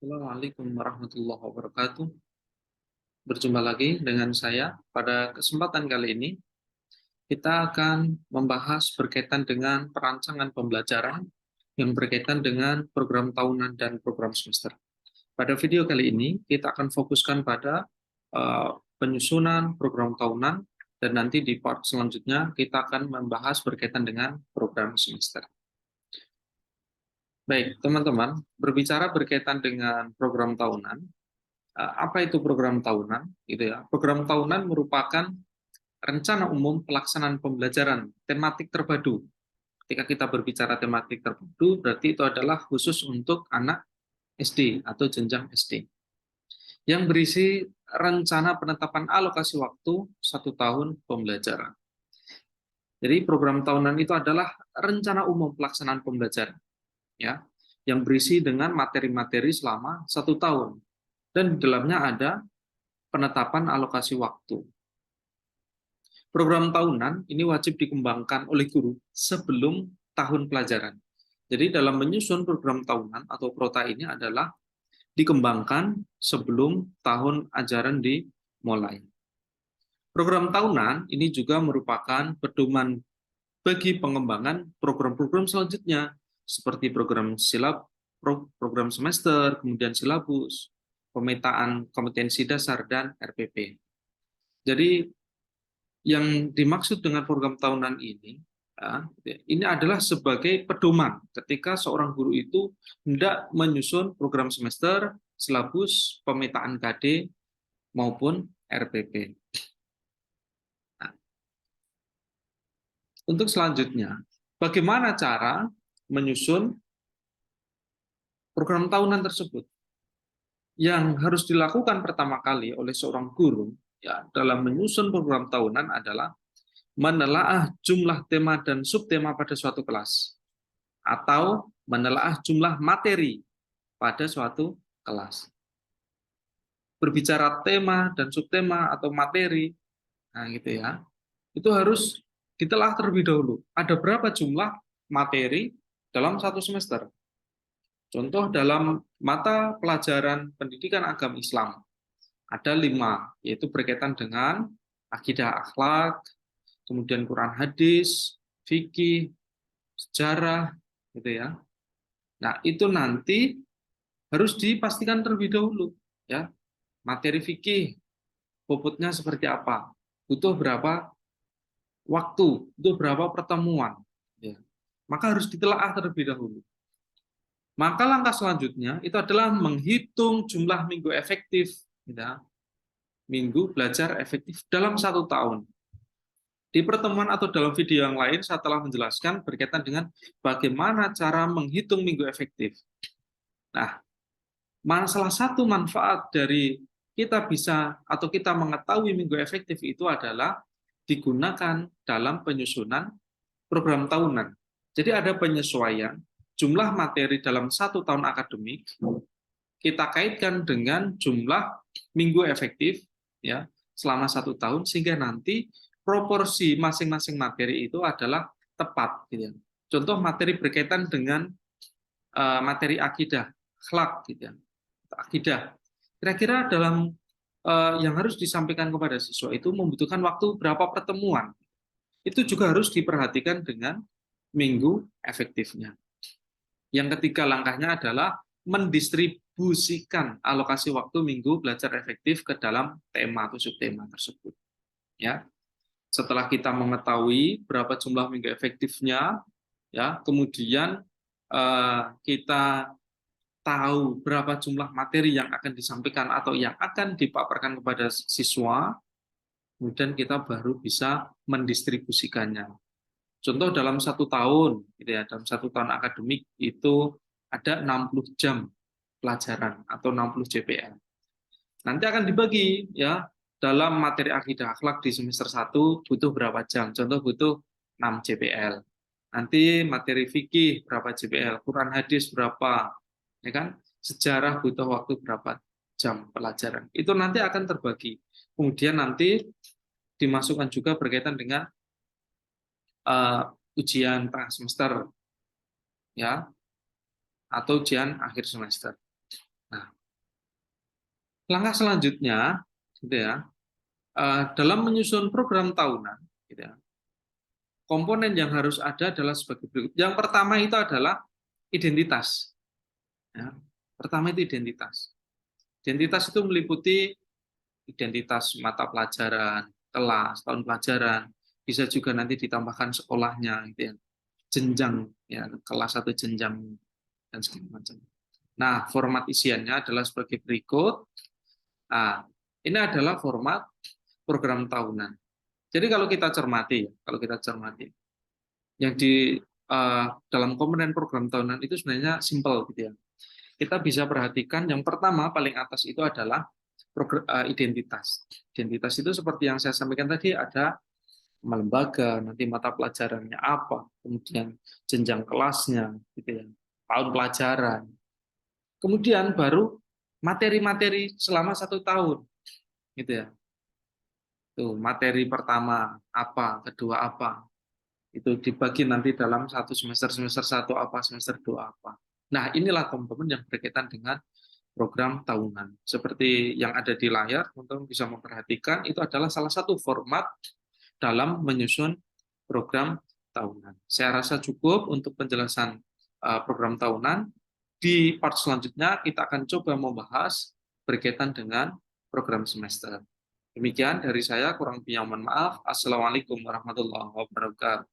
Assalamualaikum warahmatullahi wabarakatuh. Berjumpa lagi dengan saya. Pada kesempatan kali ini, kita akan membahas berkaitan dengan perancangan pembelajaran yang berkaitan dengan program tahunan dan program semester. Pada video kali ini, kita akan fokuskan pada penyusunan program tahunan, dan nanti di part selanjutnya kita akan membahas berkaitan dengan program semester. Baik, teman-teman, berbicara berkaitan dengan program tahunan, apa itu program tahunan? Gitu ya. Program tahunan merupakan rencana umum pelaksanaan pembelajaran tematik terpadu. Ketika kita berbicara tematik terpadu, berarti itu adalah khusus untuk anak SD atau jenjang SD. Yang berisi rencana penetapan alokasi waktu 1 tahun pembelajaran. Jadi program tahunan itu adalah rencana umum pelaksanaan pembelajaran, ya, yang berisi dengan materi-materi selama 1 tahun. Dan di dalamnya ada penetapan alokasi waktu. Program tahunan ini wajib dikembangkan oleh guru sebelum tahun pelajaran. Jadi dalam menyusun program tahunan atau prota ini adalah dikembangkan sebelum tahun ajaran dimulai. Program tahunan ini juga merupakan pedoman bagi pengembangan program-program selanjutnya, seperti program program semester, kemudian silabus, pemetaan kompetensi dasar, dan RPP. Jadi yang dimaksud dengan program tahunan ini adalah sebagai pedoman ketika seorang guru itu hendak menyusun program semester, silabus, pemetaan KD, maupun RPP. Nah, untuk selanjutnya, bagaimana cara menyusun program tahunan tersebut? Yang harus dilakukan pertama kali oleh seorang guru ya dalam menyusun program tahunan adalah menelaah jumlah tema dan subtema pada suatu kelas, atau menelaah jumlah materi pada suatu kelas. Berbicara tema dan subtema atau materi, nah gitu ya, itu harus ditelah terlebih dahulu. Ada berapa jumlah materi dalam satu semester? Contoh dalam mata pelajaran pendidikan agama Islam, ada 5, yaitu berkaitan dengan akidah akhlak, kemudian Quran hadis, fikih, sejarah, gitu ya. Nah, itu nanti harus dipastikan terlebih dahulu, ya. Materi fikih, bobotnya seperti apa, butuh berapa waktu, butuh berapa pertemuan, ya. Maka harus ditelaah terlebih dahulu. Maka langkah selanjutnya itu adalah menghitung jumlah minggu efektif, ya. Minggu belajar efektif dalam 1 tahun. Di pertemuan atau dalam video yang lain, saya telah menjelaskan berkaitan dengan bagaimana cara menghitung minggu efektif. Nah, salah satu manfaat dari kita bisa atau kita mengetahui minggu efektif itu adalah digunakan dalam penyusunan program tahunan. Jadi ada penyesuaian jumlah materi dalam 1 tahun akademik, kita kaitkan dengan jumlah minggu efektif ya selama 1 tahun, sehingga nanti proporsi masing-masing materi itu adalah tepat. Gitu ya. Contoh materi berkaitan dengan materi akidah, akhlak, gitu ya. Akidah. Kira-kira dalam yang harus disampaikan kepada siswa itu membutuhkan waktu berapa pertemuan. Itu juga harus diperhatikan dengan minggu efektifnya. Yang ketiga langkahnya adalah mendistribusikan alokasi waktu minggu belajar efektif ke dalam tema atau subtema tersebut. Ya, setelah kita mengetahui berapa jumlah minggu efektifnya, ya, kemudian kita tahu berapa jumlah materi yang akan disampaikan atau yang akan dipaparkan kepada siswa, kemudian kita baru bisa mendistribusikannya. Contoh dalam 1 tahun, gitu ya, dalam 1 tahun akademik itu ada 60 jam pelajaran atau 60 JPL. Nanti akan dibagi ya dalam materi akidah akhlak di semester 1 butuh berapa jam. Contoh butuh 6 JPL. Nanti materi fikih berapa JPL, Quran hadis berapa, ya kan? Sejarah butuh waktu berapa jam pelajaran. Itu nanti akan terbagi. Kemudian nanti dimasukkan juga berkaitan dengan ujian tengah semester ya atau ujian akhir semester. Nah, langkah selanjutnya, gitu ya, dalam menyusun program tahunan, gitu ya, komponen yang harus ada adalah sebagai berikut. Yang pertama itu adalah identitas. Ya. Pertama itu identitas. Identitas itu meliputi identitas mata pelajaran, kelas, tahun pelajaran, bisa juga nanti ditambahkan sekolahnya, gitu ya, jenjang, ya, kelas atau jenjang dan segala macam. Nah, format isiannya adalah sebagai berikut. Nah, ini adalah format program tahunan. Jadi kalau kita cermati, yang di dalam komponen program tahunan itu sebenarnya simple gitu ya. Kita bisa perhatikan yang pertama paling atas itu adalah identitas. Identitas itu seperti yang saya sampaikan tadi, ada nama lembaga, nanti mata pelajarannya apa, kemudian jenjang kelasnya, gitu ya, tahun pelajaran. Kemudian baru materi-materi selama 1 tahun, gitu ya. Tuh, materi pertama apa, kedua apa, itu dibagi nanti dalam satu semester, semester 1 apa, semester 2 apa. Nah, inilah komponen yang berkaitan dengan program tahunan. Seperti yang ada di layar, teman-teman bisa memperhatikan, itu adalah salah satu format dalam menyusun program tahunan. Saya rasa cukup untuk penjelasan program tahunan. Di part selanjutnya, kita akan coba membahas berkaitan dengan program semester. Demikian dari saya, kurang lebihnya mohon maaf. Assalamualaikum warahmatullahi wabarakatuh.